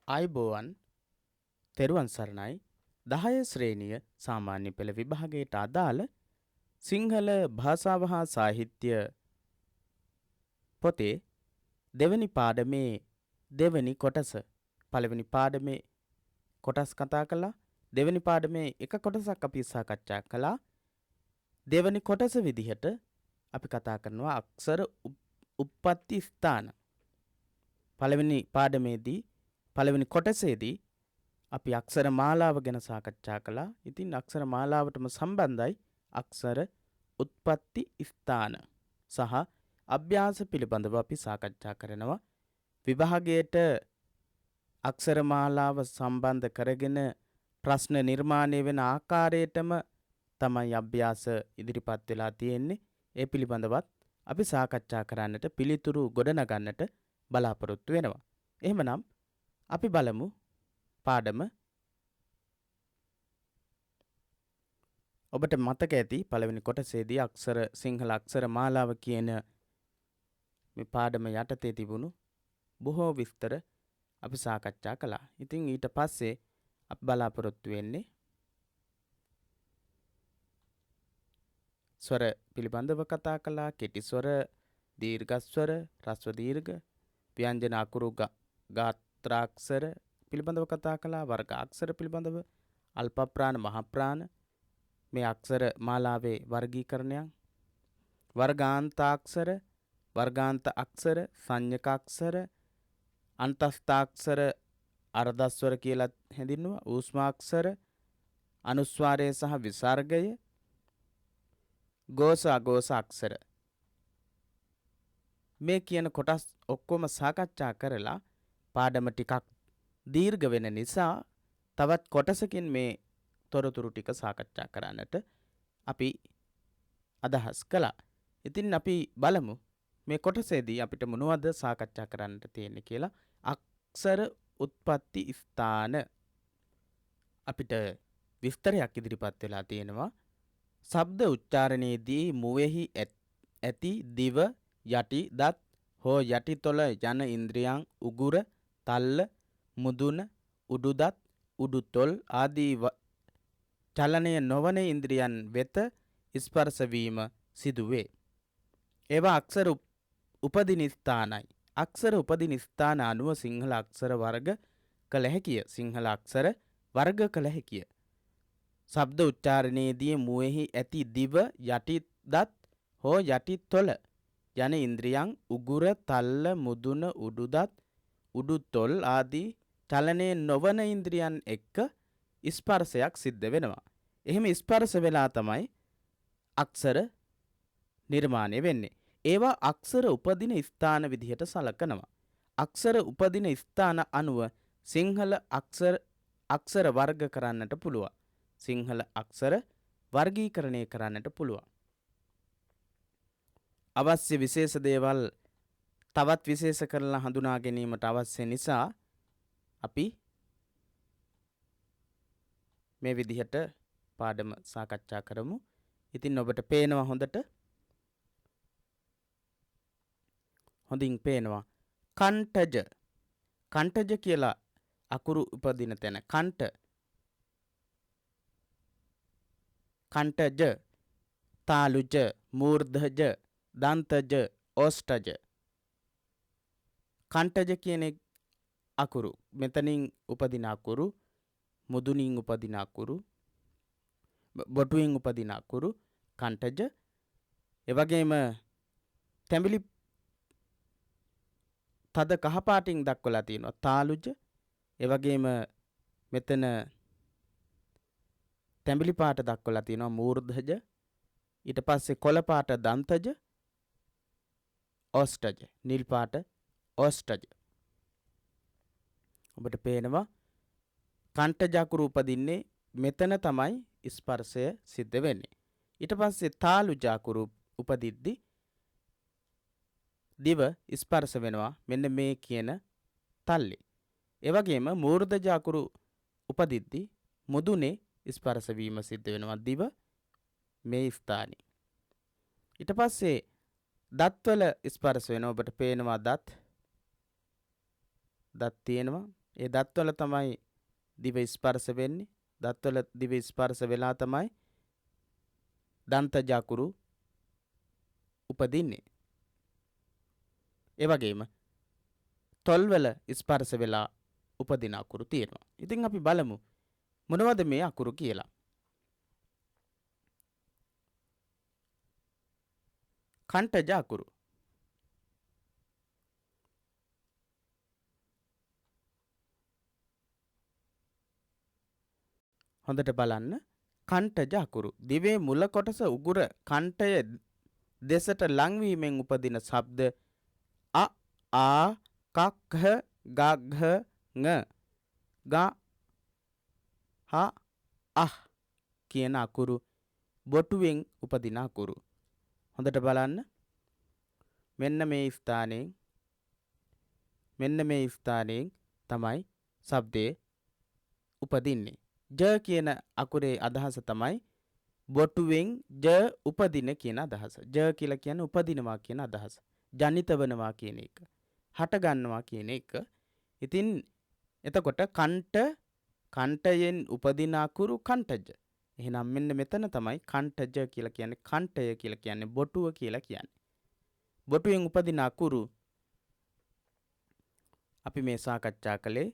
ආයුබෝවන් තෙරුවන් සරණයි 10 ශ්‍රේණිය සාමාන්‍ය පෙළ විභාගයට අදාළ සිංහල භාෂාව හා සාහිත්‍ය පොතේ දෙවැනි පාඩමේ දෙවැනි කොටස පළවෙනි පාඩමේ කොටස් කතා කළා දෙවැනි පාඩමේ එක කොටසක් අපි සාකච්ඡා කළා දෙවැනි කොටස විදිහට අපි කතා කරනවා අක්ෂර උප්පත්ති ස්ථාන පළවෙනි පාඩමේදී පළවෙනි කොටසේදී අපි අක්ෂර මාලාව ගැන සාකච්ඡා කළා. ඉතින් අක්ෂර මාලාවටම සම්බන්ධයි අක්ෂර උත්පත්ති ස්ථාන සහ අභ්‍යාස පිළිබඳව අපි සාකච්ඡා කරනවා. විභාගයට අක්ෂර මාලාව සම්බන්ධ කරගෙන ප්‍රශ්න නිර්මාණය වෙන ආකාරයටම තමයි අභ්‍යාස ඉදිරිපත් වෙලා තියෙන්නේ. ඒ පිළිබඳවත් අපි සාකච්ඡා කරන්නට පිළිතුරු ගොඩනගන්නට බලාපොරොත්තු වෙනවා. එහෙමනම් අපි බලමු පාඩම. ඔබට මතක ඇති පළවෙනි කොටසේදී අක්ෂර සිංහල අක්ෂර මාලාව කියන මේ පාඩම යටතේ තිබුණු බොහෝ විස්තර අපි සාකච්ඡා කළා. ඉතින් ඊට පස්සේ අපි බලාපොරොත්තු වෙන්නේ ස්වර පිළිබඳව කතා කළා. කෙටි ස්වර, දීර්ඝ ස්වර, රස්ව දීර්ඝ, ව්‍යංජන අකුරු ගාත්‍රාක්ෂර පිළිබඳව කතා කළා. වර්ග අක්ෂර පිළිබඳව, අල්ප ප්‍රාණ, මහ ප්‍රාණ මේ අක්ෂර මාලාවේ වර්ගීකරණයන්, වර්ගාන්තාක්ෂර, වර්ගාන්ත අක්ෂර, සංඥක අක්ෂර, අන්තස්ථාක්ෂර, අර්ධස්වර කියලා හැඳින්වුවා. ඌෂ්මාක්ෂර, අනුස්වාරය සහ විසර්ගය, ගෝස අගෝස අක්ෂර මේ කියන කොටස් ඔක්කොම සාකච්ඡා කරලා පාඩම ටිකක් දීර්ඝ වෙන නිසා තවත් කොටසකින් මේ තොරතුරු ටික සාකච්ඡා කරන්නට අපි අදහස් කළා. ඉතින් අපි බලමු මේ කොටසේදී අපිට මොනවද සාකච්ඡා කරන්නට තියෙන්නේ කියලා. අක්ෂර උත්පත්ති ස්ථාන අපිට විස්තරයක් ඉදිරිපත් වෙලා තියෙනවා. ශබ්ද උච්චාරණයේදී මුවෙහි ඇති දිව, යටි දත් හෝ යටිතොල යන ඉන්ද්‍රියන් උගුර, තල්ල, මුදුන, උඩුදත්, උඩුතොල් ආදී චලනය නොවන ඉන්ද්‍රියන් වෙත ස්පර්ශ වීම සිදුවේ. ඒවා අක්ෂර උපදින ස්ථානයි. අක්ෂර උපදින ස්ථාන අනුව සිංහල අක්ෂර වර්ග කළ හැකිය. සිංහල අක්ෂර වර්ග කළ හැකිය. ශබ්ද උච්චාරණයේදී මුවෙහි ඇති දිව, යටි දත් හෝ යටිතොල යන ඉන්ද්‍රියන් උගුර, තල්ල, මුදුන, උඩුදත්, උඩුතොල් ආදී චලනය නොවන ඉන්ද්‍රියන් එක්ක ස්පර්ශයක් සිද්ධ වෙනවා. එහෙම ස්පර්ශ වෙලා තමයි අක්ෂර නිර්මාණය වෙන්නේ. ඒවා අක්ෂර උපදින ස්ථාන විදිහට සලකනවා. අක්ෂර උපදින ස්ථාන අනුව සිංහල අක්ෂර වර්ග කරන්නට පුළුවන්. සිංහල අක්ෂර වර්ගීකරණය කරන්නට පුළුවන්. අවශ්‍ය විශේෂ දේවල් තවත් විශේෂ කරලා හඳුනා ගැනීමට අවශ්‍ය නිසා අපි මේ විදිහට පාඩම සාකච්ඡා කරමු. ඉතින් ඔබට පේනවා හොඳින් පේනවා කණ්ඨජ. කණ්ඨජ කියලා අකුරු උපදින තැන කණ්ඨජ, තාලුජ, මූර්ධජ, දන්තජ, ඕෂ්ඨජ. කණ්ඨජ කියන අකුරු මෙතනින් උපදින අකුරු, මුදුනින් උපදින අකුරු, බොටුවෙන් උපදින අකුරු කණ්ඨජ. එවැගේම තැඹිලි තද කහපාටින් දක්වලා තියෙනවා තාලුජ. එවැගේම මෙතන තැඹිලි පාට දක්වලා තියෙනවා මූර්ධජ. ඊට පස්සේ කොළ පාට දන්තජ, ඕෂ්ඨජ, නිල් පාට ඕෂ්ඨජ. ඔබට පේනවා කණ්ඨජ අකුරු උපදින්නේ මෙතන තමයි ස්පර්ශය සිද්ධ වෙන්නේ. ඊට පස්සේ තාලුජ අකුරු උපදිද්දි දිව ස්පර්ශ වෙනවා මෙන්න මේ කියන තල්ලේ. ඒ වගේම මූර්ධජ අකුරු උපදිද්දි මුදුනේ ස්පර්ශ වීම සිද්ධ වෙනවා දිව මේ ස්ථානයේ. ඊට පස්සේ දත්වල ස්පර්ශ වෙනවා. ඔබට පේනවා දත් තියෙනවා. ඒ දත්වල තමයි දිව ස්පර්ශ වෙන්නේ. දත්වල දිව ස්පර්ශ වෙලා තමයි දන්තජ අකුරු උපදින්නේ. ඒ වගේම තොල්වල ස්පර්ශ වෙලා උපදින අකුරු තියෙනවා. ඉතින් අපි බලමු මොනවද මේ අකුරු කියලා. කණ්ඨජ අකුරු. හොඳට බලන්න. කණ්ඨජ අකුරු. දිවේ මුල කොටස උගුර කණ්ඨය දෙසට ලංවීමෙන් උපදින ශබ්ද අ ආ කක්ඛ ගග්ඝ ං ග හ අහ් කියන අකුරු බොටුවෙන් උපදින අකුරු. හොඳට බලන්න. මෙන්න මේ ස්ථානයෙන් තමයි ශබ්දේ උපදින්නේ. ජ කියන අකුරේ අදහස තමයි බොටුවෙන් ජ උපදින කියන අදහස. ජ කියලා කියන්නේ උපදිනවා කියන අදහස. ජනිත වෙනවා කියන එක. හට ගන්නවා කියන එක. ඉතින් එතකොට කණ්ඨයෙන් උපදින අකුරු කණ්ඨජ. එහෙනම් මෙන්න මෙතන තමයි කණ්ඨජ කියලා කියන්නේ. කණ්ඨය කියලා කියන්නේ බොටුව කියලා කියන්නේ. බොටුවෙන් උපදින අකුරු අපි මේ සාකච්ඡා කළේ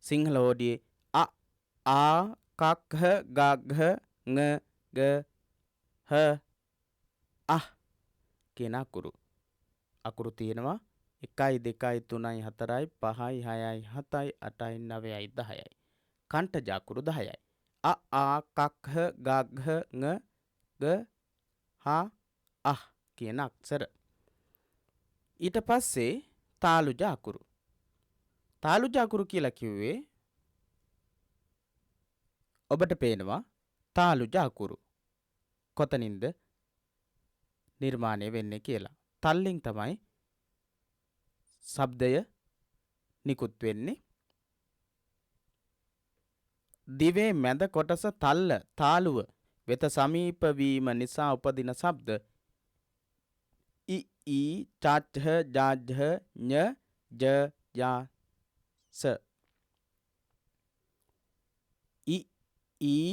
සිංහල හෝඩියේ අ ආ කක්ඛ ගග්ඝ ං ග හ අහ් කියන අකුරු. අකුරු තියෙනවා 1 2 3 4 5 6 7 8 9 10යි. කණ්ඨජ අකුරු 10යි. අ ආ කක්ඛ ගග්ඝ ං ග හ අහ් කියන අක්ෂර. ඊට පස්සේ තාලුජ අකුරු. තාලුජ අකුරු කියලා කිව්වේ ඔබට පේනවා තාලුජ අකුරු කොතනින්ද නිර්මාණය වෙන්නේ කියලා. තල්ලෙන් තමයි ශබ්දය නිකුත් වෙන්නේ. දිවේ මැද කොටස තාලුව වෙත සමීප වීම නිසා උපදින ශබ්ද ඉ ඊ චාච්ඡ ජාජ්ජ ඤ ජ යා ස. ඉ ඊ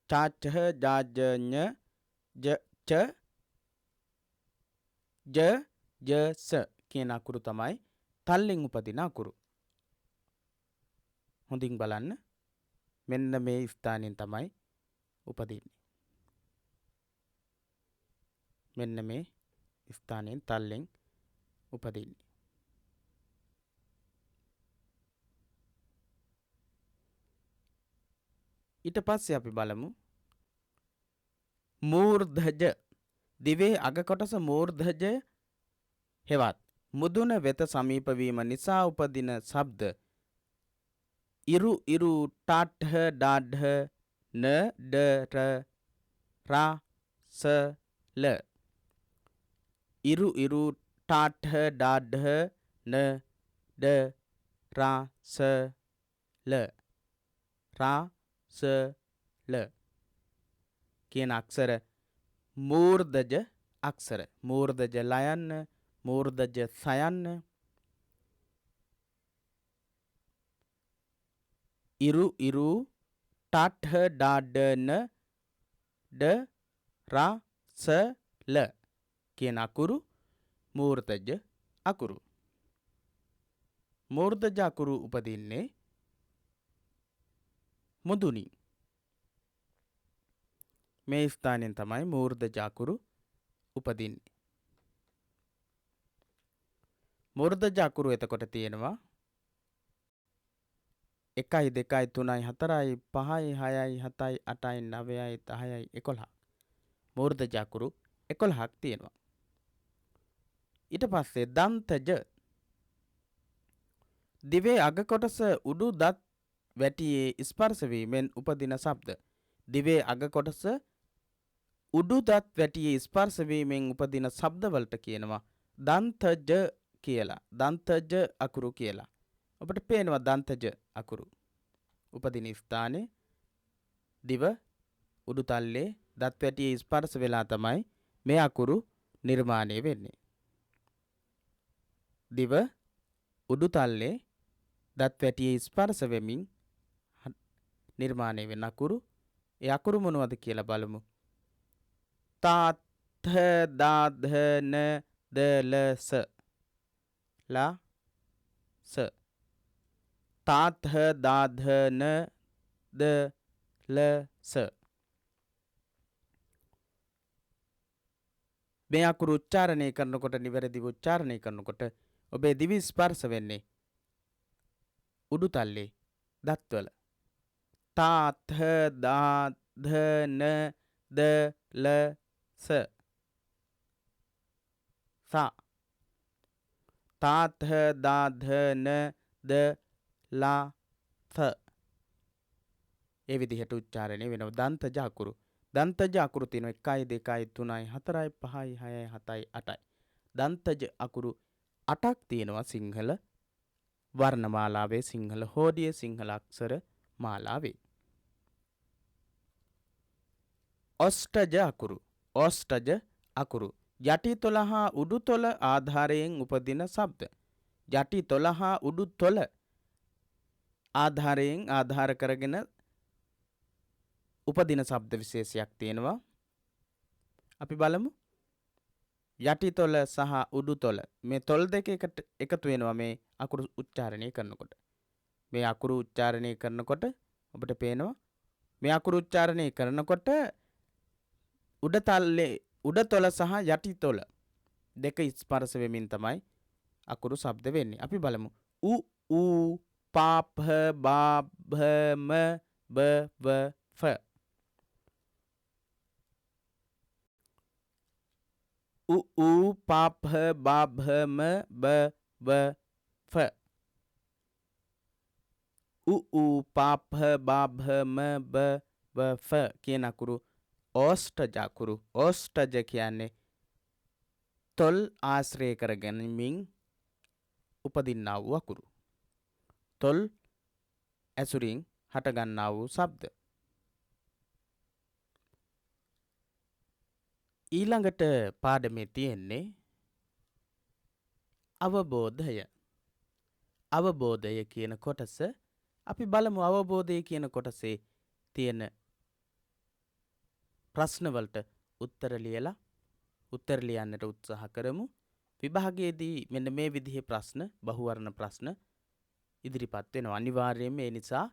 චාච්ඡ ජාජ්ජ ඤ ජ ච ජ ය ස කියන අකුරු තමයි තල්ලෙන් උපදින අකුරු. හොඳින් බලන්න. මෙන්න මේ ස්ථානයෙන් තමයි උපදින්නේ. මෙන්න මේ ස්ථානයෙන් තල්ලෙන් උපදින්නේ. ඊට පස්සේ අපි බලමු මූර්ධජ. දිවේ අග කොටස මූර්ධජ හෙවත් මුදුන වෙත සමීප වීම නිසා උපදින ශබ්ද ඉරු ඉරු ටාඨ ඩාಢ න ඩ ර රා ස ල. ඉරු ඉරු ටාඨ ඩාಢ න ඩ රා ස ල. රා ස ල කියන අක්ෂර මූර්ධජ අක්ෂර. මූර්ධජ ලයන්න, මූර්ධජ සයන්න. ඉරු ඉරු ටාඨ ඩාඩ න ඩ රා ස ල කියන අකුරු මූර්ධජ අකුරු. මූර්ධජ අකුරු උපදින්නේ මුදුනින්. මේ ස්ථානයෙන් තමයි මූර්ධජ අකුරු උපදින්නේ. මූර්ධජ අකුරු එතකොට තියෙනවා 1 2 3 4 5 6 7 8 9 10 11. මූර්ධජ අකුරු 11ක් තියෙනවා. ඊට පස්සේ දන්තජ. දිවේ අග කොටස උඩු දත් වැටියේ ස්පර්ශ වීමෙන් උපදින ශබ්ද. දිවේ අග කොටස උඩු දත් වැටියේ ස්පර්ශ වීමෙන් උපදින ශබ්දවලට කියනවා දන්තජ කියලා. දන්තජ අකුරු කියලා. ඔබට පේනවා දන්තජ අකුරු උපදින ස්ථානයේ දිව උඩු තල්ලේ දත් වැටියේ ස්පර්ශ වෙලා තමයි මේ අකුරු නිර්මාණය වෙන්නේ. දිව උඩුතල්ලේ දත් වැටියේ ස්පර්ශ වෙමින් නිර්මාණය වෙන අකුරු. ඒ අකුරු මොනවද කියලා බලමු. තාත් th දා ධ න ද ල ස ලා ස. තාත් th දා ධ න ද ල ස. මේ අකුරු උච්චාරණය කරනකොට නිවැරදිව උච්චාරණය කරනකොට ඔබේ දිවි ස්පර්ශ වෙන්නේ උඩුතල්ලේ දත්වල. තා th දා ධ න ද ල ස. සා. තා th දා ධ න ද ලා th. ඒ විදිහට උච්චාරණය වෙනවා. දන්තජ අකුරු. දන්තජ අකුරු තියෙනවා 1 2 3 4 5 6 7 8යි. දන්තජ අකුරු 8ක් තියෙනවා සිංහල වර්ණමාලාවේ, සිංහල හෝඩියේ, සිංහල අක්ෂර මාලාවේ. ඔෂ්ටජ අකුරු. ඔෂ්ටජ අකුරු යටි තොල හා උඩු තොල ආධාරයෙන් උපදින ශබ්ද. යටි තොල හා උඩු තොල ආධාරයෙන් ආධාර කරගෙන උපදින ශබ්ද විශේෂයක් තියෙනවා. අපි බලමු. යටි තොල සහ උඩු තොල. මේ තොල් දෙක එකතු වෙනවා මේ අකුරු උච්චාරණය කරනකොට. මේ අකුරු උච්චාරණය කරනකොට ඔබට පේනවා මේ අකුරු උච්චාරණය කරනකොට උඩ තොල සහ යටි තොල දෙක ස්පර්ශ වෙමින් තමයි අකුරු ශබ්ද වෙන්නේ. අපි බලමු. උ ඌ පා පහ බා භ ම බ ව ෆ. උ ඌ පා පහ බා භ ම බ ව ෆ. උ ඌ පා පහ බා භ ම බ ව ෆ කියන අකුරු ඕෂ්ටජ අකුරු. ඕෂ්ටජ කියන්නේ තොල් ආශ්‍රය කරගැනීමෙන් උපදින්නා වූ අකුරු. තොල් ඇසුරින් හටගන්නා වූ ශබ්ද. ඊළඟට පාඩමේ තියෙන්නේ අවබෝධය. අවබෝධය කියන කොටස අපි බලමු. අවබෝධය කියන කොටසේ තියෙන ප්‍රශ්නවලට උත්තර ලියලා උත්තර ලියන්නට උත්සාහ කරමු. විභාගයේදී මෙන්න මේ විදිහේ ප්‍රශ්න, බහුවර්ණ ප්‍රශ්න ඉදිරිපත් වෙනවා. අනිවාර්යයෙන්ම ඒ නිසා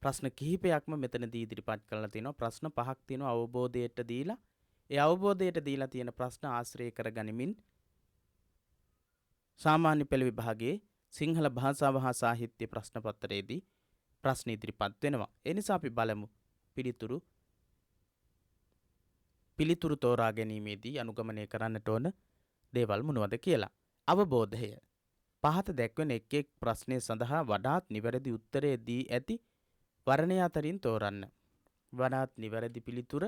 ප්‍රශ්න කිහිපයක්ම මෙතනදී ඉදිරිපත් කරලා තිනවා. ප්‍රශ්න 5ක් තියෙනවා අවබෝධයට දීලා. ඒ අවබෝධයට දීලා තියෙන ප්‍රශ්න ආශ්‍රය කරගනිමින් සාමාන්‍ය පෙළ විභාගයේ සිංහල භාෂාව හා සාහිත්‍ය ප්‍රශ්න පත්‍රයේදී ප්‍රශ්න ඉදිරිපත් වෙනවා. ඒ නිසා අපි බලමු පිළිතුරු තෝරා ගැනීමේදී අනුගමනය කරන්නට ඕන දේවල් මොනවද කියලා. අවබෝධය. පහත දැක්වෙන එක් එක් ප්‍රශ්නය සඳහා වඩාත් නිවැරදි උත්තරය දී ඇති වර්ණය අතරින් තෝරන්න. වඩාත් නිවැරදි පිළිතුර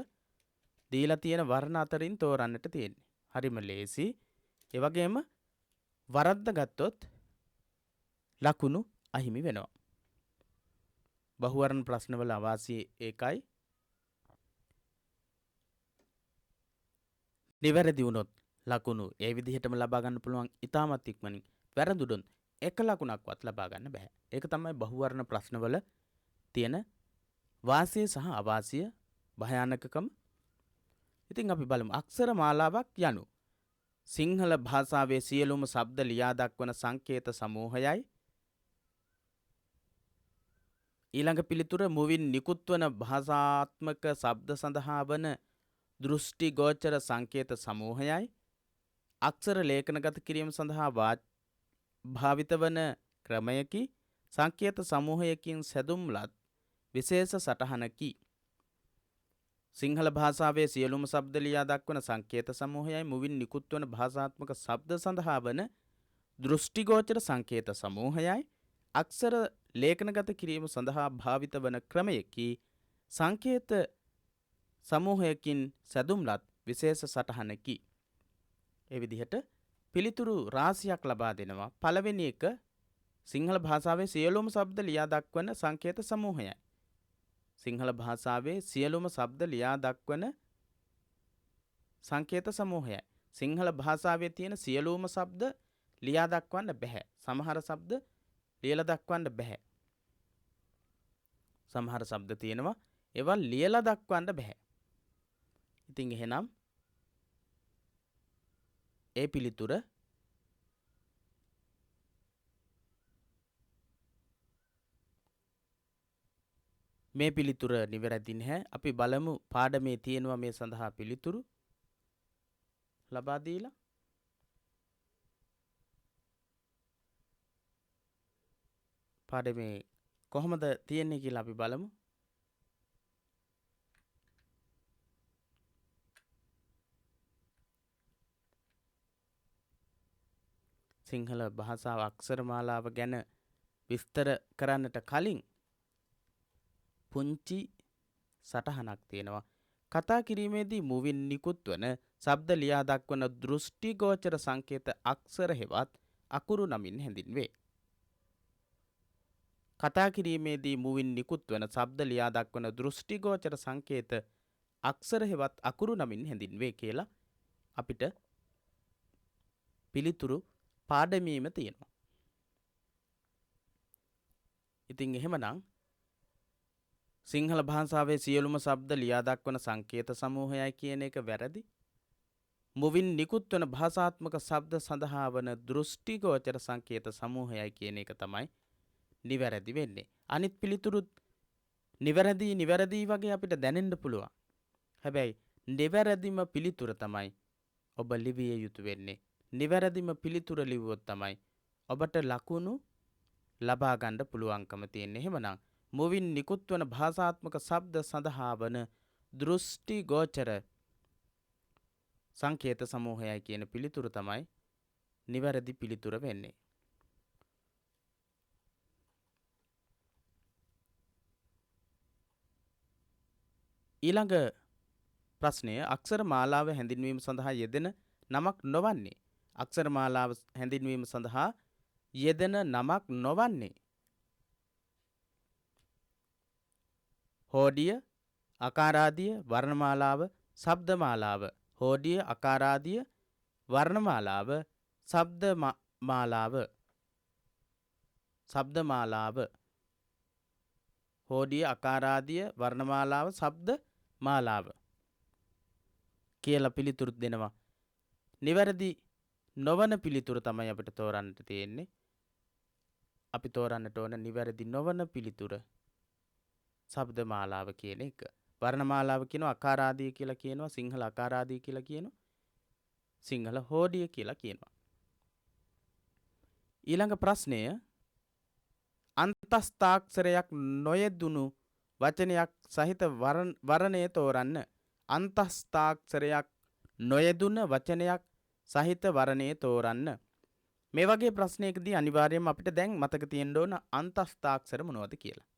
දීලා තියෙන වර්ණ අතරින් තෝරන්නට තියෙන්නේ. හරිම ලේසි. ඒ වගේම වරද්ද ගත්තොත් ලකුණු අහිමි වෙනවා. බහුවර්ණ ප්‍රශ්නවල අවාසිය ඒකයි. නිවැරදි වුණොත් ලකුණු ඒ විදිහටම ලබා ගන්න පුළුවන් ඉතාමත් ඉක්මනින්. වැරදුනොත් එක ලකුණක්වත් ලබා ගන්න බෑ. ඒක තමයි බහුවර්ණ ප්‍රශ්නවල තියෙන වාසිය සහ අවාසිය භයානකකම. ඉතින් අපි බලමු. අක්ෂර මාලාවක් යනු සිංහල භාෂාවේ සියලුම ශබ්ද ලියා දක්වන සංකේත සමූහයයි. ඊළඟ පිළිතුර මුවින් නිකුත් වන භාෂාත්මක ශබ්ද සඳහා වන දෘෂ්ටි ගෝචර සංකේත සමූහයයි. අක්ෂර ලේඛනගත කිරීම සඳහා භාවිත වන ක්‍රමයකි. සංකේත සමූහයකින් සැදුම්ලත් විශේෂ සටහනකි. සිංහල භාෂාවේ සියලුම ශබ්ද ලියා දක්වන සංකේත සමූහයයි මුවින් නිකුත් වන භාෂාත්මක ශබ්ද සඳහා වන දෘෂ්ටිගෝචර සංකේත සමූහයයි. අක්ෂර ලේඛනගත කිරීම සඳහා භාවිත වන ක්‍රමයකි. සංකේත සමූහයකින් සැදුම්ලත් විශේෂ සටහනකි. ඒ විදිහට පිළිතුරු රාශියක් ලබා දෙනවා. පළවෙනි එක සිංහල භාෂාවේ සියලුම ශබ්ද ලියා දක්වන සංකේත සමූහයයි. සිංහල භාෂාවේ සියලුම ශබ්ද ලියා දක්වන සංකේත සමූහයයි. සිංහල භාෂාවේ තියෙන සියලුම ශබ්ද ලියා දක්වන්න බැහැ. සමහර શબ્ද ලියලා දක්වන්න බැහැ. සමහර શબ્ද තියෙනවා ඒවා ලියලා දක්වන්න බැහැ. ඉතින් එහෙනම් ඒ පිළිතුර මේ පිළිතුර නිවැරදි නැහැ. අපි බලමු පාඩමේ තියෙනවා මේ සඳහා පිළිතුරු ලබා දීලා. පාඩමේ කොහොමද තියෙන්නේ කියලා අපි බලමු. සිංහල භාෂාව අක්ෂර මාලාව ගැන විස්තර කරන්නට කලින් පුංචි සටහනක් තියෙනවා. කතා කිරීමේදී මුවින් නිකුත් වන ශබ්ද ලියා දක්වන දෘෂ්ටිගෝචර සංකේත අක්ෂර හෙවත් අකුරු නමින් හැඳින්වේ. කතා කිරීමේදී මුවින් නිකුත් වන ශබ්ද ලියා දක්වන දෘෂ්ටිගෝචර සංකේත අක්ෂර හෙවත් අකුරු නමින් හැඳින්වේ කියලා අපිට පිළිතුරු පාඩමේම තියෙනවා. ඉතින් එහෙමනම් සිංහල භාෂාවේ සියලුම ශබ්ද ලියා දක්වන සංකේත සමූහයයි කියන එක වැරදි. මුවින් නිකුත් වන භාෂාත්මක ශබ්ද සඳහා වන දෘෂ්ටිගෝචර සංකේත සමූහයයි කියන එක තමයි නිවැරදි වෙන්නේ. අනිත් පිළිතුරුත් නිවැරදි වගේ අපිට දැනෙන්න පුළුවන්. හැබැයි නිවැරදිම පිළිතුර තමයි ඔබ ලිවිය යුතු වෙන්නේ. නිවැරදිම පිළිතුර ලිව්වොත් තමයි ඔබට ලකුණු ලබා ගන්න පුළුවන්කම තියෙන්නේ. එහෙමනම් මුවින් නිකුත් වන භාෂාත්මක ශබ්ද සඳහා වන දෘෂ්ටිගෝචර සංකේත සමූහයයි කියන පිළිතුර තමයි නිවැරදි පිළිතුර වෙන්නේ. ඊළඟ ප්‍රශ්නය අක්ෂර මාලාව හැඳින්වීම සඳහා යෙදෙන නමක් නොවන්නේ. අක්ෂර මාලාව හැඳින්වීම සඳහා යෙදෙන නමක් නොවන්නේ. හෝඩිය, අකාරාදිය, වර්ණමාලාව, ශබ්දමාලාව. හෝඩිය, අකාරාදිය, වර්ණමාලාව, ශබ්දමාලාව. ශබ්දමාලාව. හෝඩිය, අකාරාදිය, වර්ණමාලාව, ශබ්දමාලාව කියලා පිළිතුරු දෙනවා. නිවැරදි නොවන පිළිතුර තමයි අපිට තෝරන්නට තියෙන්නේ. අපි තෝරන්නට ඕන නිවැරදි නොවන පිළිතුර ශබ්දමාලාව කියන එක. වර්ණමාලාව කියනවා අකාරාදිය කියලා කියනවා. සිංහල අකාරාදිය කියලා කියනවා. සිංහල හෝඩිය කියලා කියනවා. ඊළඟ ප්‍රශ්නය අන්තස්ථාක්ෂරයක් නොයෙදුණු වචනයක් සහිත වර්ණය තෝරන්න. අන්තස්ථාක්ෂරයක් නොයෙදුන වචනයක් සහිත වර්ණය තෝරන්න. මේ වගේ ප්‍රශ්නයකදී අනිවාර්යයෙන්ම අපිට දැන් මතක තියෙන්න ඕන අන්තස්ථාක්ෂර මොනවද කියලා.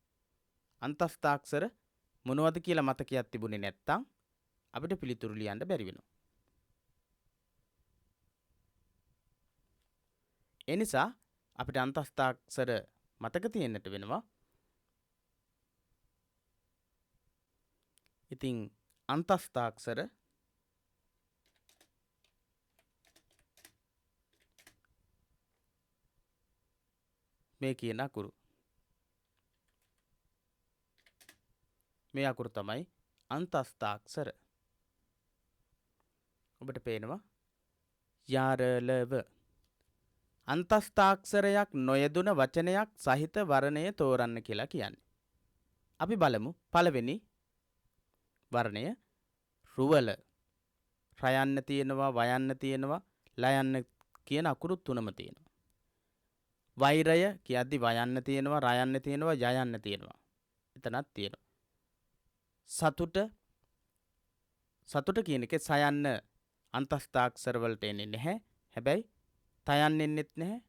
අන්තස්ථාක්ෂර මොනවද කියලා මතකයක් තිබුණේ නැත්නම් අපිට පිළිතුරු ලියන්න බැරි වෙනවා. ඒ නිසා අපිට අන්තස්ථාක්ෂර මතක තියෙන්නට වෙනවා. ඉතින් අන්තස්ථාක්ෂර මේ කියන අකුරු. මේ අකුරු තමයි අන්තස්ථාක්ෂර. ඔබට පේනවා යාරලව. අන්තස්ථාක්ෂරයක් නොයෙදුන වචනයක් සහිත වර්ණය තෝරන්න කියලා කියන්නේ. අපි බලමු පළවෙනි වර්ණය රුවල. රයන්න තියෙනවා, වයන්න තියෙනවා, ලයන්න කියන අකුරු තුනම තියෙනවා. වෛරය කියද්දි වයන්න තියෙනවා, රයන්න තියෙනවා, යයන්න තියෙනවා. එතනක් තියෙනවා. සතුට කියන එකේ සයන්න අන්තස්ථාක්ෂර වලට එන්නේ නැහැ. හැබැයි තයන්න එන්නෙත් නැහැ.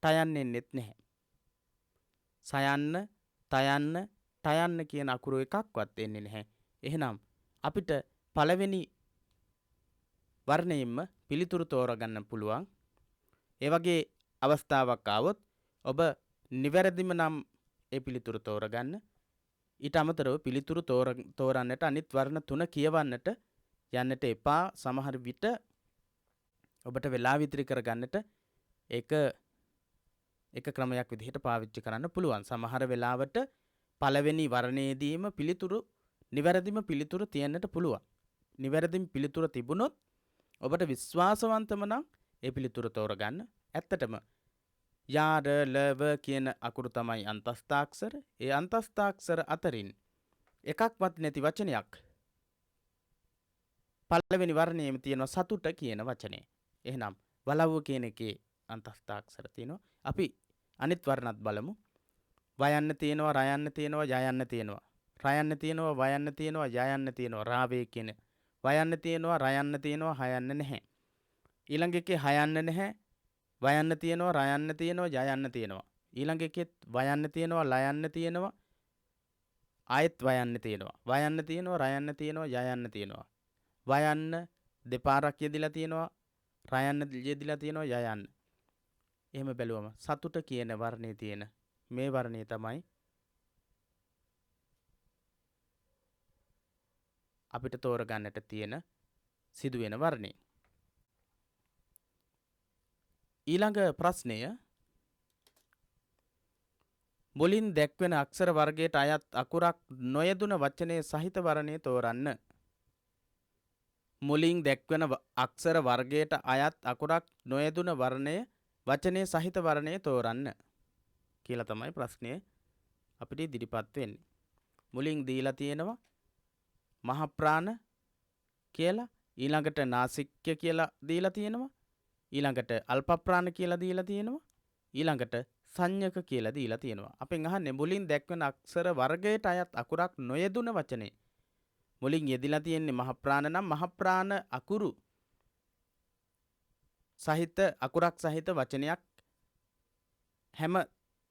තයන්න එන්නෙත් නැහැ. සයන්න, තයන්න, ටයන්න කියන අකුරු එකක්වත් එන්නේ නැහැ. එහෙනම් අපිට පළවෙනි වර්ණයෙන්ම පිළිතුරු තෝරගන්න පුළුවන්. ඒ වගේ අවස්ථාවක් ආවොත් ඔබ නිවැරදිම නම් ඒ පිළිතුරු තෝරගන්න. ඊට අමතරව පිළිතුරු තෝරන්නට අනිත් වර්ණ තුන කියවන්නට යන්නට එපා. සමහර විට ඔබට වෙලා විතරි කරගන්නට එක ක්‍රමයක් විදිහට පාවිච්චි කරන්න පුළුවන්. සමහර වෙලාවට පළවෙනි වර්ණයේදීම පිළිතුරු නිවැරදිම පිළිතුරු තියන්නට පුළුවන්. නිවැරදිම පිළිතුර තිබුණොත් ඔබට විශ්වාසවන්තම නම් ඒ පිළිතුර තෝරගන්න. ඇත්තටම යාර ලව කියන අකුරු තමයි අන්තස්ථාක්ෂර. ඒ අන්තස්ථාක්ෂර අතරින් එකක්වත් නැති වචනයක් පළවෙනි වර්ණයේම තියෙනවා සතුට කියන වචනේ. එහෙනම් වලව්ව කියන එකේ අන්තස්ථාක්ෂර තියෙනවා. අපි අනිත් වර්ණත් බලමු. වයන්න තියෙනවා, රයන්න තියෙනවා, යයන්න තියෙනවා. රයන්න තියෙනවා, වයන්න තියෙනවා, යයන්න තියෙනවා. රාවේ කියන වයන්න තියෙනවා, රයන්න තියෙනවා, හයන්න නැහැ. ඊළඟ එකේ හයන්න නැහැ. වයන්න තියෙනවා, රයන්න තියෙනවා, යයන්න තියෙනවා. ඊළඟ එකෙත් වයන්න තියෙනවා, ලයන්න තියෙනවා, ආයෙත් වයන්න තියෙනවා. වයන්න තියෙනවා, රයන්න තියෙනවා, යයන්න තියෙනවා. වයන්න දෙපාරක් යෙදිලා තියෙනවා, රයන්න යෙදිලා තියෙනවා, යයන්න. එහෙම බැලුවම සතුට කියන වර්ණයේ තියෙන මේ වර්ණය තමයි අපිට තෝරගන්නට තියෙන සිදුවෙන වර්ණය. ඊළඟ ප්‍රශ්නය මුලින් දැක්වෙන අක්ෂර වර්ගයට අයත් අකුරක් නොයදුන වචනයේ සහිත වර්ණය තෝරන්න. මුලින් දැක්වෙන අක්ෂර වර්ගයට අයත් අකුරක් නොයදුන වර්ණය වචනයේ සහිත වර්ණය තෝරන්න කියලා තමයි ප්‍රශ්නය අපිට ඉදිරිපත් වෙන්නේ. මුලින් දීලා තියෙනවා මහ ප්‍රාණ කියලා, ඊළඟට නාසික්‍ය කියලා දීලා තියෙනවා, ඊළඟට අල්ප ප්‍රාණ කියලා දීලා තියෙනවා, ඊළඟට සංඥක කියලා දීලා තියෙනවා. අපෙන් අහන්නේ මුලින් දැක්වෙන අක්ෂර වර්ගයට අයත් අකුරක් නොයදුන වචනේ. මුලින් යෙදිලා තියෙන්නේ මහ ප්‍රාණ නම් මහ ප්‍රාණ අකුරු සහිත අකුරක් සහිත වචනයක් හැම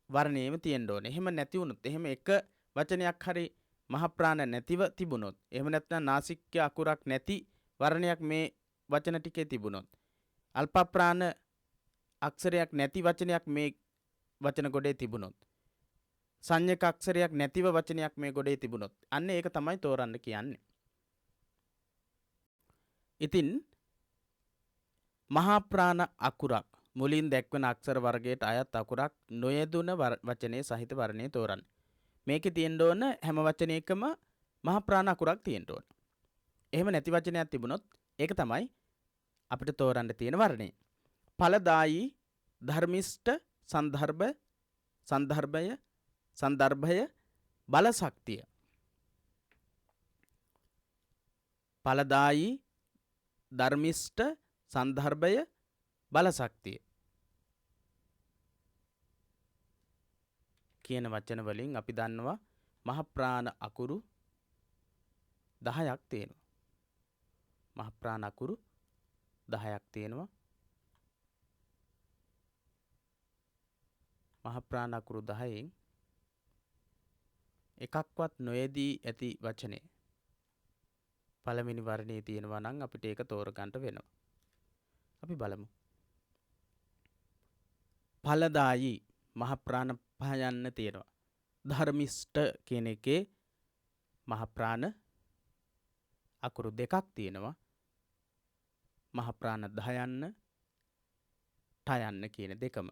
වර්ණයේම තියෙන්න ඕනේ. එහෙම නැති වුණොත්, එහෙම එක වචනයක් හරි මහ ප්‍රාණ නැතිව තිබුණොත්, එහෙම නැත්නම් නාසික්‍ය අකුරක් නැති වර්ණයක් මේ වචන ටිකේ තිබුණොත්, අල්ප ප්‍රාණ අක්ෂරයක් නැති වචනයක් මේ වචන ගොඩේ තිබුණොත්, සංඥක අක්ෂරයක් නැතිව වචනයක් මේ ගොඩේ තිබුණොත්, අන්න ඒක තමයි තෝරන්න කියන්නේ. ඉතින් මහා ප්‍රාණ අකුරක් මුලින් දැක්වෙන අක්ෂර වර්ගයට අයත් අකුරක් නොයදුන වචනයේ සහිත වර්ණය තෝරන්න. මේකේ තියෙන්න ඕන හැම වචනයකම මහා ප්‍රාණ අකුරක් තියෙන්න ඕන. එහෙම නැති වචනයක් තිබුණොත් ඒක තමයි අපිට තෝරන්න තියෙන වර්ණය. ඵලදායි, ධර්මිෂ්ඨ, සන්දර්භය, බලශක්තිය. ඵලදායි, ධර්මිෂ්ඨ, සන්දර්භය, බලශක්තිය කියන වචන වලින් අපි දන්නවා මහ ප්‍රාණ අකුරු 10ක් තියෙනවා. මහ ප්‍රාණ අකුරු 10ක් තියෙනවා. මහ ප්‍රාණ අකුරු 10න් එකක්වත් නොයේදී ඇති වචනේ පළවෙනි වර්ණයේ තියෙනවා නම් අපිට ඒක තෝරගන්න වෙනවා. අපි බලමු. ඵලදායි මහ ප්‍රාණ පහයන්න තියෙනවා. ධර්මිෂ්ඨ කියන එකේ මහ ප්‍රාණ අකුරු දෙකක් තියෙනවා. මහ ප්‍රාණ 10යන්න, ඨයන්න කියන දෙකම.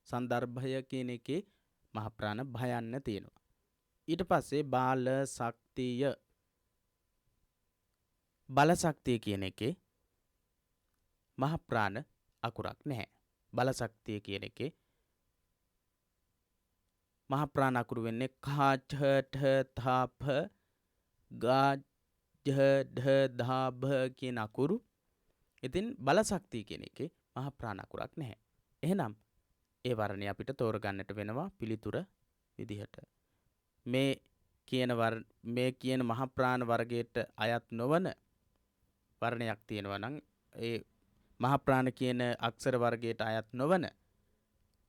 සන්දර්භය කියන එකේ මහ ප්‍රාණ භයන්න තියෙනවා. ඊට පස්සේ බලශක්තිය කියන එකේ මහ ප්‍රාණ අකුරක් නැහැ. බලශක්තිය කියන එකේ මහ ප්‍රාණ අකුරු වෙන්නේ කා ඨ ඨ ථා ප ගා ජ ඩ ධා භ කියන අකුරු. ඉතින් බලශක්තිය කියන එකේ මහ ප්‍රාණ අකුරක් නැහැ. එහෙනම් ඒ වර්ණය අපිට තෝරගන්නට වෙනවා පිළිතුර විදිහට. මේ කියන මහ ප්‍රාණ වර්ගයට අයත් නොවන වර්ණයක් තියෙනවා නම්, ඒ මහ ප්‍රාණ කියන අක්ෂර වර්ගයට අයත් නොවන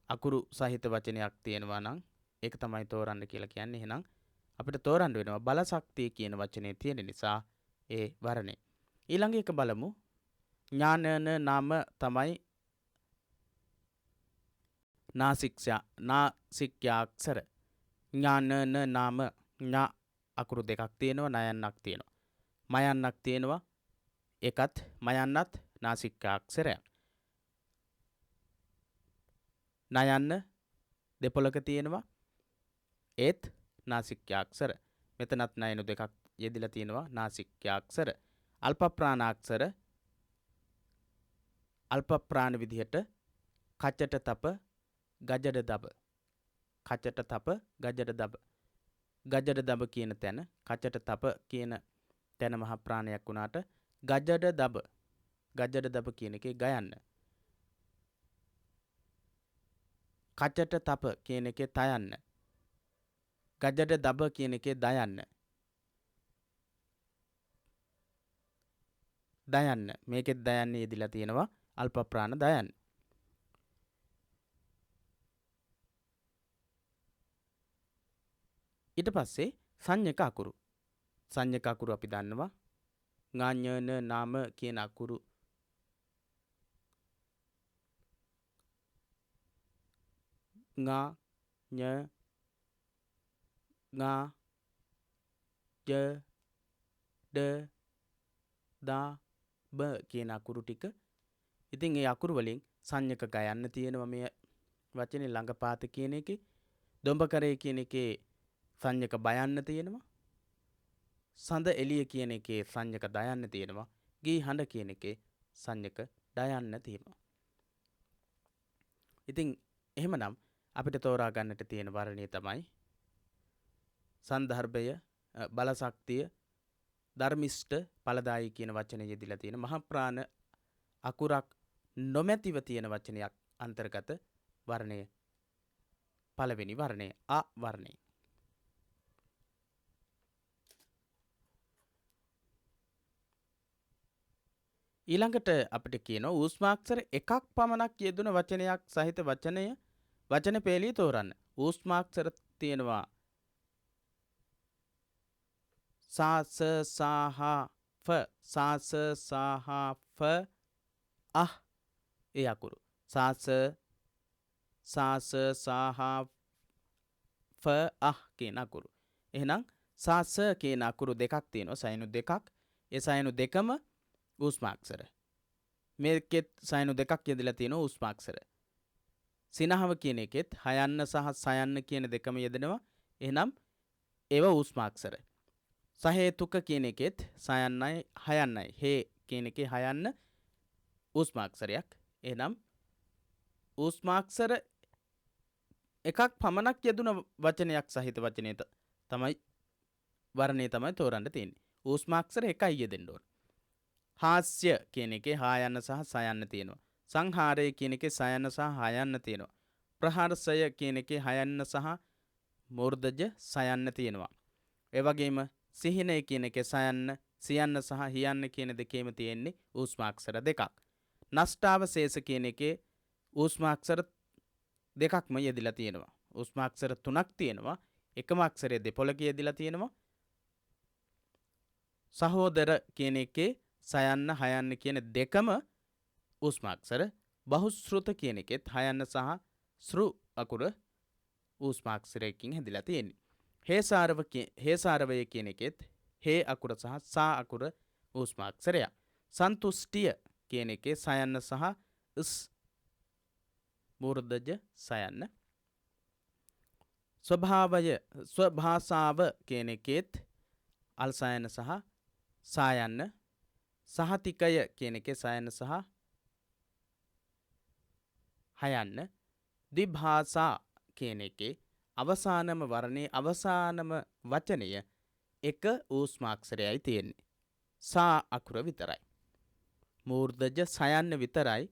අකුරු සහිත වචනයක් තියෙනවා නම් ඒක තමයි තෝරන්න කියලා කියන්නේ. එහෙනම් අපිට තෝරන්න වෙනවා බලශක්තිය කියන වචනේ තියෙන නිසා ඒ වර්ණය. ඊළඟ එක බලමු. ඥානන නාම තමයි නාසික්යාක්ෂර. ඥානන නාම ඥා අකුරු දෙකක් තියෙනවා, නයන්නක් තියෙනවා. මයන්නක් තියෙනවා. ඒකත් මයන්නත් නාසිකාක්ෂරයක්. නයන්න දෙපොළක තියෙනවා ඒත් නාසිකාක්ෂර. මෙතනත් නයනු දෙකක් යෙදිලා තියෙනවා නාසිකාක්ෂර. අල්ප ප්‍රාණාක්ෂර අල්ප ප්‍රාණ විදිහට කචට තප ගජඩ දබ. කචට තප ගජඩ දබ. ගජඩ දබ කියන තැන කචට තප කියන තැන මහ ප්‍රාණයක් වුණාට ගජඩ දබ ගජඩ දබ කියන එකේ ගයන්න. කචට තප කියන එකේ තයන්න. ගජඩ දබ කියන එකේ දයන්න. දයන්න මේකෙත් දයන්න යෙදිලා තියෙනවා අල්ප ප්‍රාණ දයන්න. ඊට පස්සේ සංඥක අකුරු. සංඥක අකුරු අපි දන්නවා ඥාඥන නාම කියන අකුරු ඥා ඥ ඥා ජ ඩ දා බ කියන අකුරු ටික. ඉතින් ඒ අකුරු වලින් සංඥක ගයන්න තියෙනවා මේ වචනේ ළඟපාත කියන එකේ. දොඹකරේ කියන එකේ සංඥක බයන්න තියෙනවා. සඳ එළිය කියන එකේ සංඥක දයන්න තියෙනවා. ගී හඬ කියන එකේ සංඥක දයන්න තියෙනවා. ඉතින් එහෙමනම් අපිට තෝරා ගන්නට තියෙන වර්ණය තමයි සන්දර්භය බලශක්තිය ධර්මිෂ්ඨ ඵලදායී කියන වචනේ යෙදිලා තියෙන මහ ප්‍රාණ අකුරක් නොමැතිව තියෙන වචනයක් අන්තර්ගත වර්ණය පළවෙනි වර්ණය අ වර්ණය. ඊළඟට අපිට කියනවා ඌෂ්මාක්ෂර එකක් පමණක් යෙදුන වචනයක් සහිත වචන පේළිය තෝරන්න. ඌෂ්මාක්ෂර තියෙනවා සාස සහ ෆ සාස සහ ෆ අහ ඒ අකුරු සාස සහ ෆ අහ කියන අකුරු. එහෙනම් සාස කියන අකුරු දෙකක් තියෙනවා සයනු දෙකක්. ඒ සයනු දෙකම ඌෂ්මාක්ෂර. මේකෙත් සයනු දෙකක් යෙදලා තියෙනවා ඌෂ්මාක්ෂර. සිනහව කියන එකෙත් හයන්න සහ සයන්න කියන දෙකම යෙදෙනවා. එහෙනම් ඒව ඌෂ්මාක්ෂර. සහේතුක කියන එකෙත් සයන්නයි හයන්නයි හේ කියන එකේ හයන්න ඌෂ්මාක්ෂරයක්. එහෙනම් ඌෂ්මාක්ෂර එකක් පමණක් යෙදුන වචනයක් සහිත වචනය තමයි වර්ණය තමයි තෝරන්න තියෙන්නේ. ඌෂ්මාක්ෂර එකයි යෙදෙන්න ඕන. හාස්‍ය කියන එකේ හායන්න සහ සයන්න තියෙනවා. සංහාරය කියන එකේ සයන්න සහ හයන්න තියෙනවා. ප්‍රහාරසය කියන එකේ හයන්න සහ මූර්ධජ සයන්න තියෙනවා. ඒ වගේම සිහිනය කියන එකේ සයන්න සියන්න සහ හියන්න කියන දෙකේම තියෙන්නේ ඌෂ්මාක්ෂර දෙකක්. නෂ්ටාවශේෂ කියන එකේ ඌෂ්මාක්ෂර දෙකක්ම යෙදිලා තියෙනවා. ඌෂ්මාක්ෂර තුනක් තියෙනවා. එකම අක්ෂරයේ දෙපොළක යෙදිලා තියෙනවා. සහෝදර කියන එකේ සයන්න හයන්න කියන දෙකම ඌෂ්මාක්ෂර. බහුශ්‍රෘත කියන එකෙත් හයන්න සහ ශ්‍රු අකුර ඌෂ්මාක්ෂරයකින් හැදිලා තියෙන්නේ. හේසාරවය කියන එකෙත් හේ අකුර සහ සා අකුර ඌෂ්මාක්ෂරයක්. සන්තුෂ්ටිය කියන එකේ සයන්න සහ ස් මූර්ධජ සයන්න. ස්වභාෂාව කියන එකෙත් අල් සයන්න සහ සායන්න. සහතිකය කියන එකේ සයන්න සහ හයන්න. ද්විභාෂා කියන එකේ අවසානම වර්ණයේ අවසානම වචනය එක ඌෂ්මාක්ෂරයයි තියෙන්නේ. සා අකුර විතරයි. මූර්ධජ සයන්න විතරයි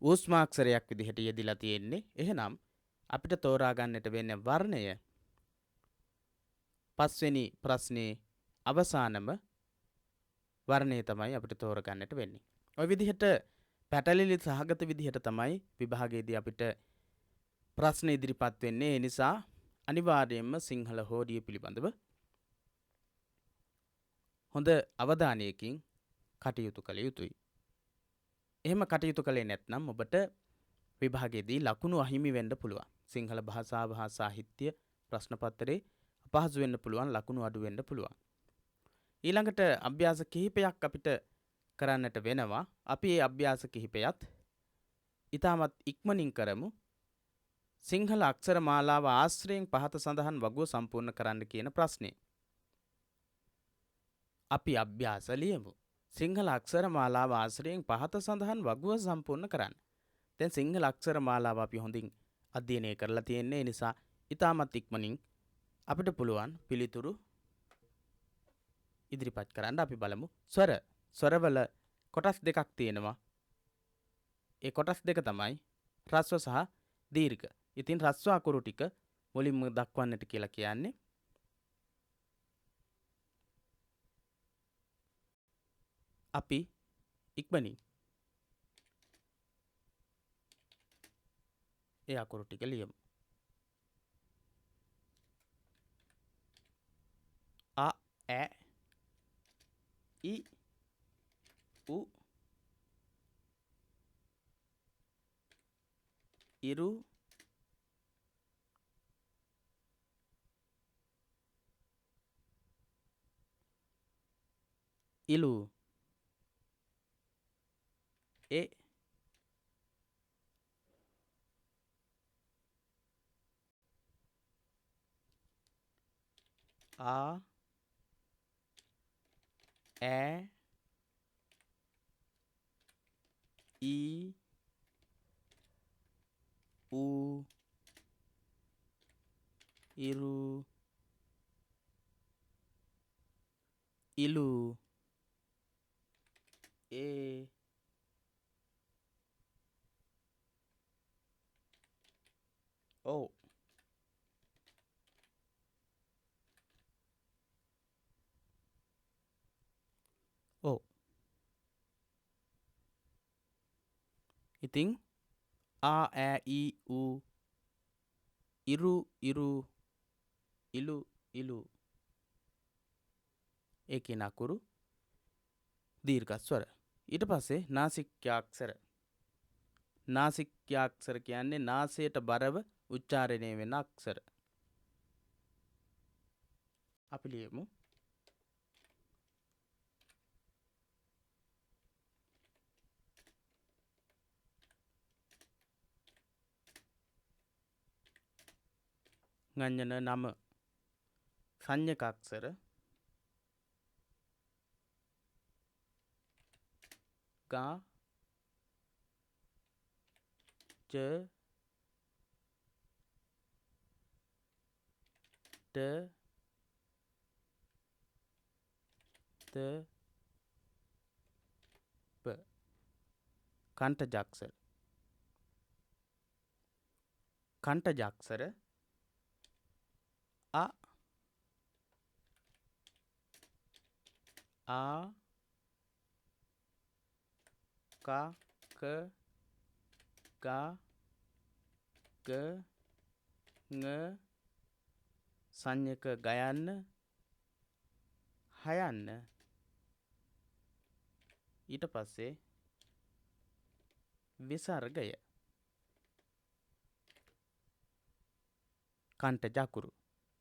ඌෂ්මාක්ෂරයක් විදිහට යෙදිලා තියෙන්නේ. එහෙනම් අපිට තෝරා ගන්නට වෙන්නේ වර්ණය පස්වෙනි ප්‍රශ්නේ අවසානම වර්ණය තමයි අපිට තෝරගන්නට වෙන්නේ. ඔය විදිහට පැටලිලි සහගත විදිහට තමයි විභාගයේදී අපිට ප්‍රශ්න ඉදිරිපත් වෙන්නේ. ඒ නිසා අනිවාර්යයෙන්ම සිංහල හෝඩිය පිළිබඳව හොඳ අවධානයකින් කටයුතු කළ යුතුයි. එහෙම කටයුතු කළේ නැත්නම් ඔබට විභාගයේදී ලකුණු අහිමි වෙන්න පුළුවන්. සිංහල භාෂාව හා සාහිත්‍ය ප්‍රශ්න පත්‍රයේ අපහසු වෙන්න පුළුවන්, ලකුණු අඩු වෙන්න පුළුවන්. ඊළඟට අභ්‍යාස කිහිපයක් අපිට කරන්නට වෙනවා. අපි මේ අභ්‍යාස කිහිපයත් ඊටමත් ඉක්මනින් කරමු. සිංහල අක්ෂර මාලාව ආශ්‍රයෙන් පහත සඳහන් වගුව සම්පූර්ණ කරන්න කියන ප්‍රශ්නේ. අපි අභ්‍යාස ලියමු. සිංහල අක්ෂර මාලාව ආශ්‍රයෙන් පහත සඳහන් වගුව සම්පූර්ණ කරන්න. දැන් සිංහල අක්ෂර මාලාව අපි හොඳින් අධ්‍යයනය කරලා තියෙන්නේ නිසා ඊටමත් ඉක්මනින් අපිට පුළුවන් පිළිතුරු ඉදිරිපත් කරන්න. අපි බලමු. ස්වරවල කොටස් දෙකක් තියෙනවා. ඒ කොටස් දෙක තමයි රස්ව සහ දීර්ඝ. ඉතින් රස්ව අකුරු ටික මුලින්ම දක්වන්නට කියලා කියන්නේ. අපි ඉක්මනින් ඒ අකුරු ටික ලියමු. අ ඈ යි උ ඉරු ඉලු ඒ ආ ඈ ඊ උ ඉරු ඉලු ඒ ඔව් ඔව්. ඉතින් ආ ඈ ඊ උ ඉරු ඉරු ඉලු ඉලු ඒ කියන අකුරු දීර්ඝ ස්වර. ඊට පස්සේ නාසික්යාක්ෂර. නාසික්යාක්ෂර කියන්නේ නාසයට බරව උච්චාරණය වෙන අක්ෂර. අපි ලියමු. ගඤ්ඤන නම සංඥක අක්ෂර ගා ච ට ත ප කණ්ඨජාක්ෂර. කණ්ඨජාක්ෂර අ ආ ක ක ගා ග ङ සංඥක ගයන්න හයන්න. ඊට පස්සේ විසර්ගය. කණ්ඨජාකුරු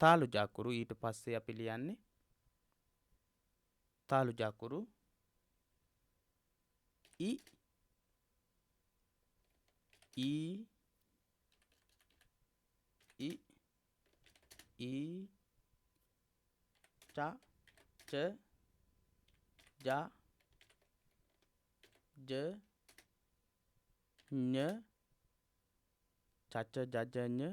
තාලුජාකුරු. ඊට පස්සේ අපි ලියන්නේ තාලුජාකුරු ඊ ඊ ඊ ඊ ච ච ජ ජ ඤ ච ච ජ ජ ඤ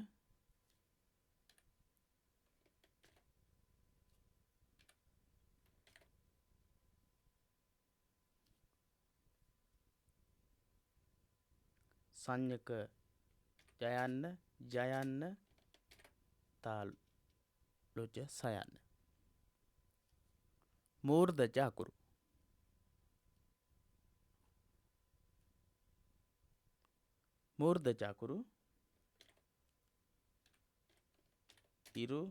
සංඥක ජයන්න ජයන්න තාලුජ සයන්න. මූර්ධජ අකුරු. මූර්ධජ අකුරු ඉරු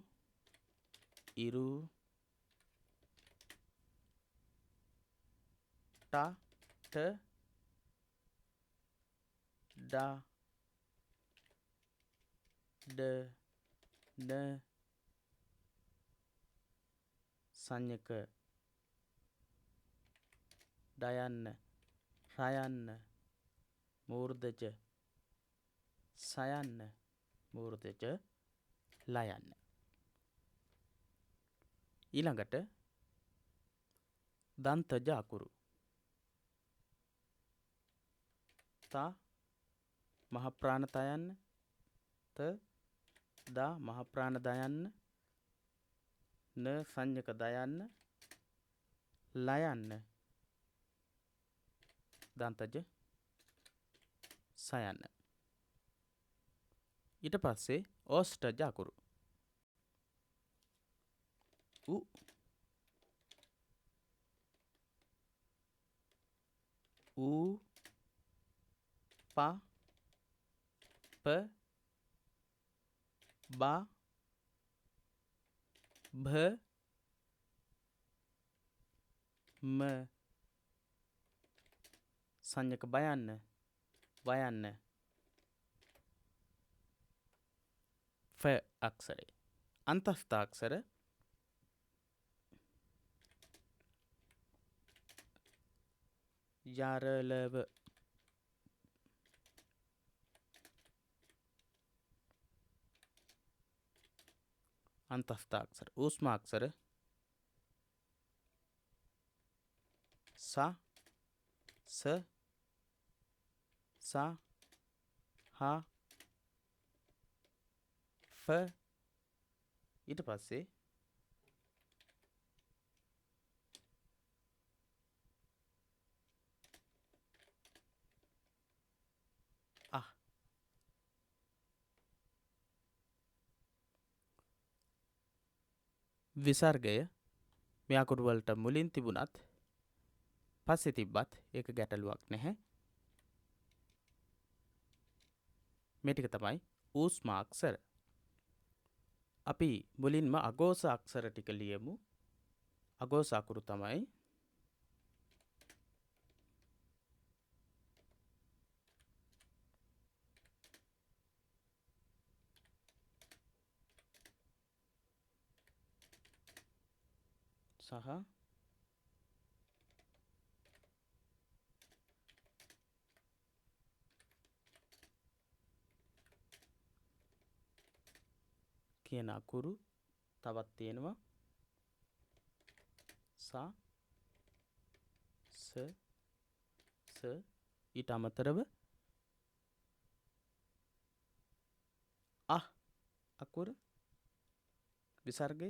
ඉරු ට ට ඩ ඩ න සංඥක ඩයන්න රයන්න මූර්ධජ සයන්න මූර්ධජ ලයන්න. ඊළඟට දන්තජ අකුරු. තා මහ ප්‍රාණ තයන්න ත දා මහ ප්‍රාණ දයන්න න සංඥක දයන්න ලයන්න දන්තජ සයන්න. ඊට පස්සේ ඕෂ්ඨජ අකුරු. උ ඌ පා ප බා භ ම සංඥක බයන්න වයන්න ෆ අක්ෂරය. අන්තස්ථාක්ෂර යරලව අන්තස්ථාක්ෂර ඌෂ්මාක්ෂර ස ස ස හ ෆ. ඊට පස්සේ අ. විසර්ගය මේ අකුරු වලට මුලින් තිබුණත් පස්සේ තිබ්බත් ඒක ගැටලුවක් නැහැ. මේ ටික තමයි ඌෂ්මාක්ෂර. අපි මුලින්ම අඝෝෂ අක්ෂර ටික ලියමු. අඝෝෂ අකුරු තමයි සහ කියන අකුරු තවත් තියෙනවා සා ස ස. ඊට අමතරව අ අකුර විසර්ගය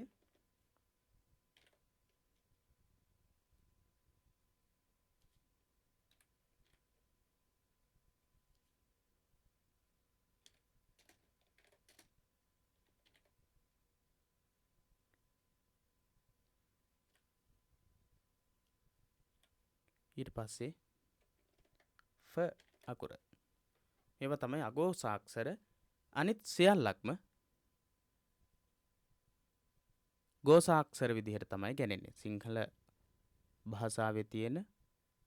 ඊට පස්සේ ෆ අකුර. ඒවා තමයි අඝෝෂාක්ෂර. අනිත් සියල්ලක්ම ඝෝෂාක්ෂර විදිහට තමයි ගණන්නේ. සිංහල භාෂාවේ තියෙන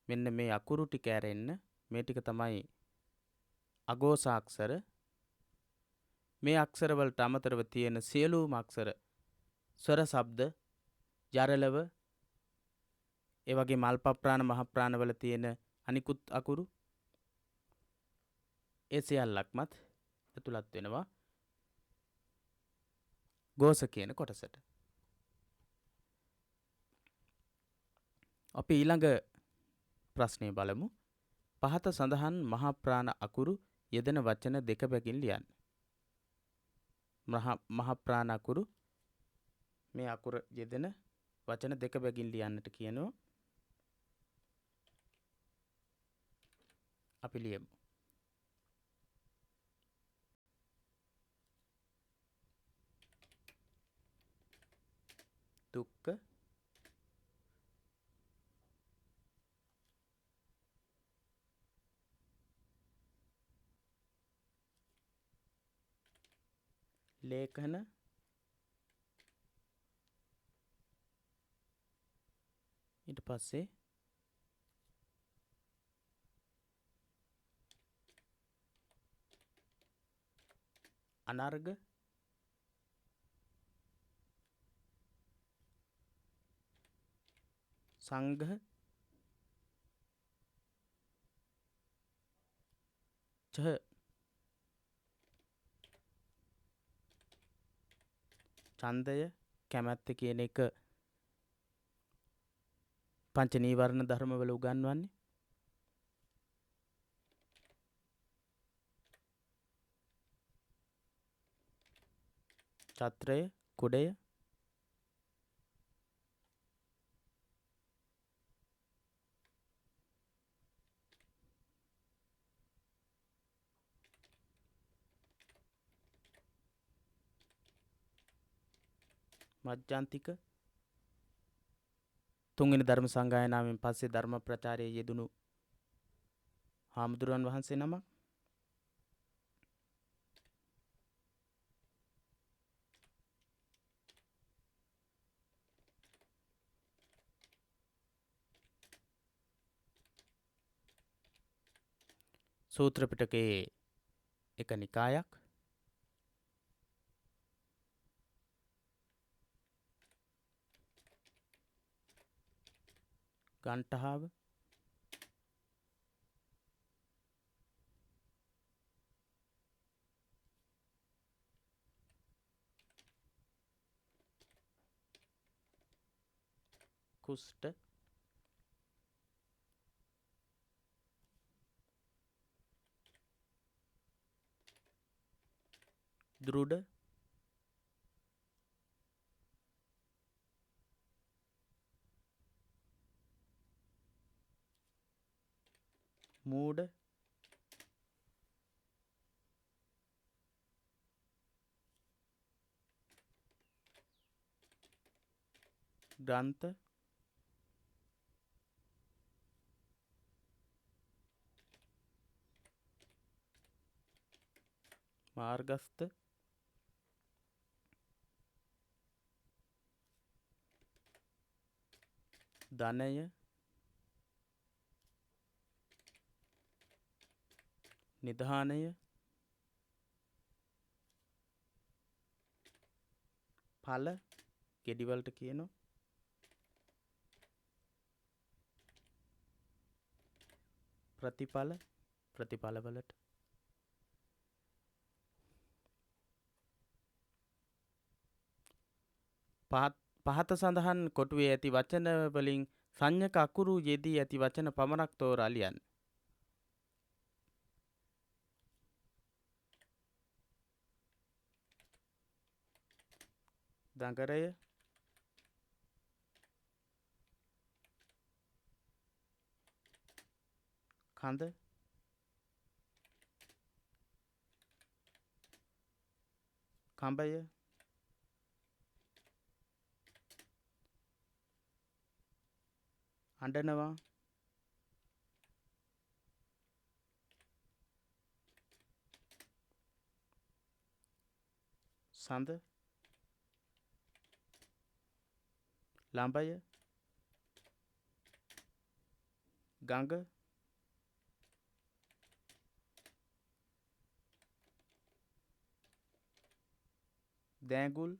මෙන්න මේ අකුරු ටික ඇරෙන්න මේ ටික තමයි අඝෝෂාක්ෂර. මේ අක්ෂර වලට අමතරව තියෙන සියලුම අක්ෂර ස්වර ශබ්ද යරලව ඒ වගේම අල්ප ප්‍රාණ මහ ප්‍රාණ වල තියෙන අනිකුත් අකුරු ඒ සියල්ලක්මත් ඇතුළත් වෙනවා ഘോഷ කියන කොටසට. අපි ඊළඟ ප්‍රශ්නය බලමු. පහත සඳහන් මහ ප්‍රාණ අකුරු යෙදෙන වචන දෙක බැගින් ලියන්න. මහ ප්‍රාණ අකුරු මේ අකුර යෙදෙන වචන දෙක බැගින් ලියන්නට කියනවා. අපි ලියමු. දුක්ඛ ලේඛන ඊට පස්සේ අනර්ග සංඝ රුච ඡන්දය කැමැත්ත කියන එක පංච නීවරණ ධර්මවල උගන්වන්නේ. ඡත්‍රය කුඩය මජ්ජන්තික තුන්වෙනි ධර්ම සංගායනාවෙන් පස්සේ ධර්ම ප්‍රචාරයේ යෙදුණු හාමුදුරුවන් වහන්සේ නමක්. සූත්‍ර පිටකයේ එක නිකායක්. ගණ්ඨාව කුෂ්ඨ දෘඩ මූඩ ග්‍රන්ථ මාර්ගස්ථ ධනය නිධානය ඵල ගෙඩිවලට කියනවා. ප්‍රතිඵල ප්‍රතිඵලවලට පහත සඳහන් කොටුවේ ඇති වචන වලින් සංඥක අකුරු යෙදී ඇති වචන පමණක් තෝරා ලියන්න. දඟරය කඳ කඹය අඬනවා සඳ ළඹය ගඟ දෑඟුල්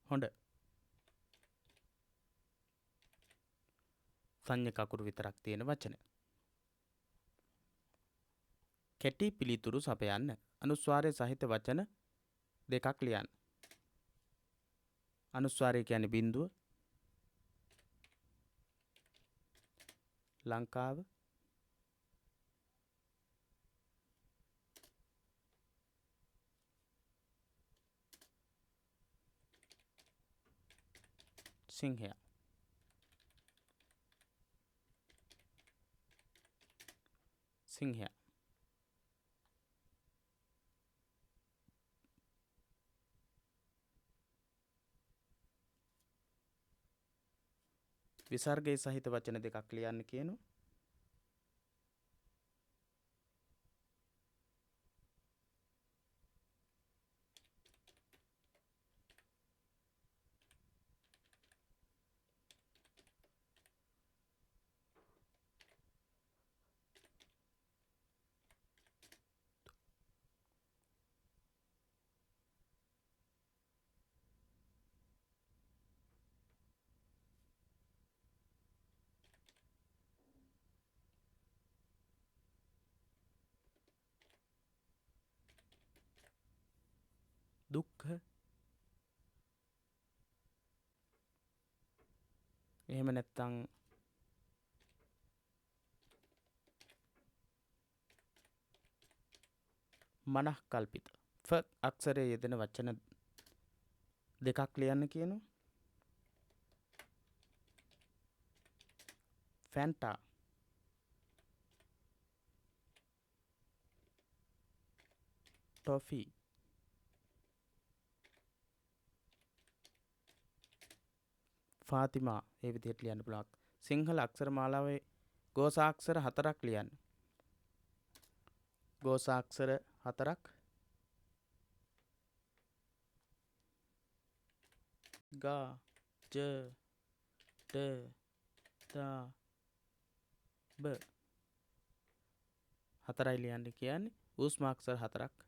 හොඬ සංඥක අකුරු විතරක් තියෙන වචන. කෙටි පිළිතුරු සපයන්න. අනුස්වාරය සහිත වචන දෙකක් ලියන්න. අනුස්වාරය කියන්නේ බිඳුව. ලංකාව සිංහයා සිංහයා විසර්ගයේ සහිත වචන දෙකක් ලියන්න කියනවා. දුක්ඛ. එහෙම නැත්නම් මනහ කල්පිත. ෆ අක්ෂරයේ යෙදෙන වචන දෙකක් ලියන්න කියනවා. ෆැන්ටා, ටොෆි, ෆාතිමා. ඒ විදිහට ලියන්න පුළුවන්. සිංහල අක්ෂර මාලාවේ ගෝසාක්ෂර 4ක් ලියන්න. ගෝසාක්ෂර 4ක්. ගා, ජ, ඩ, තා, බ. 4යි ලියන්න කියන්නේ. ඌස්ම අක්ෂර 4ක්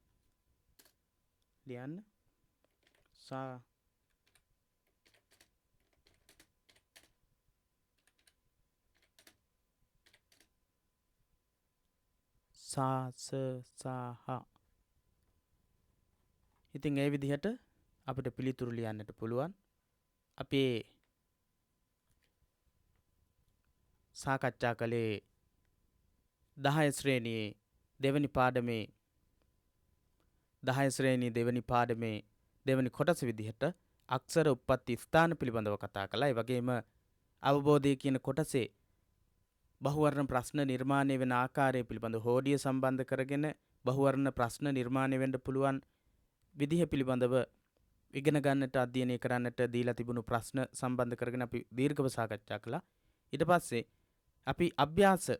ලියන්න. සා, සා, ස, සා, හා. ඉතින් ඒ විදිහට අපිට පිළිතුරු ලියන්නට පුළුවන්. අපේ සාකච්ඡා කළේ 10 ශ්‍රේණියේ දෙවැනි පාඩමේ 10 ශ්‍රේණියේ දෙවැනි පාඩමේ දෙවැනි කොටස විදිහට අක්ෂර උප්පත්ති ස්ථාන පිළිබඳව කතා කළා. ඒ වගේම අවබෝධය කියන කොටසේ බහුවර්ණ ප්‍රශ්න නිර්මාණය වෙන ආකාරය පිළිබඳව හෝඩිය සම්බන්ධ කරගෙන බහුවර්ණ ප්‍රශ්න නිර්මාණය වෙන්න පුළුවන් විදිහ පිළිබඳව ඉගෙන ගන්නට අධ්‍යයනය කරන්නට දීලා තිබුණු ප්‍රශ්න සම්බන්ධ කරගෙන අපි දීර්ඝව සාකච්ඡා කළා. ඊට පස්සේ අපි අභ්‍යාස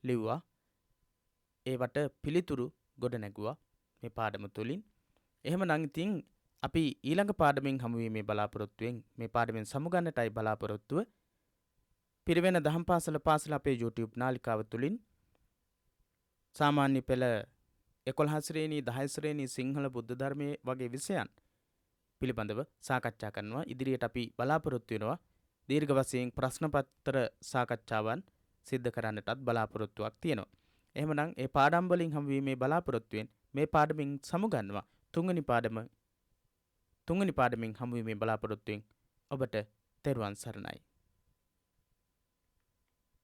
ලිව්වා. ඒවට පිළිතුරු ගොඩ නැගුවා මේ පාඩම තුලින්. එහෙමනම් ඉතින් අපි ඊළඟ පාඩමෙන් හමුවීමේ බලාපොරොත්තුවෙන් මේ පාඩමෙන් සමුගන්නටයි බලාපොරොත්තුව. පිරිවෙන දහම් පාසල අපේ YouTube නාලිකාව තුලින් සාමාන්‍ය පෙළ 11 ශ්‍රේණී 10 ශ්‍රේණී සිංහල බුද්ධ ධර්මයේ වගේ විෂයන් පිළිබඳව සාකච්ඡා කරනවා. ඉදිරියට අපි බලාපොරොත්තු වෙනවා දීර්ඝ වශයෙන් ප්‍රශ්න පත්‍ර සාකච්ඡාවන් සිද්ධ කරන්නටත් බලාපොරොත්තුවක් තියෙනවා. එහෙමනම් ඒ පාඩම් වලින් හමුවීමේ බලාපොරොත්තුවෙන් මේ පාඩමින් සමුගන්නවා. තුන්වෙනි පාඩමින් හමුවීමේ බලාපොරොත්තුවෙන් ඔබට තෙරුවන් සරණයි.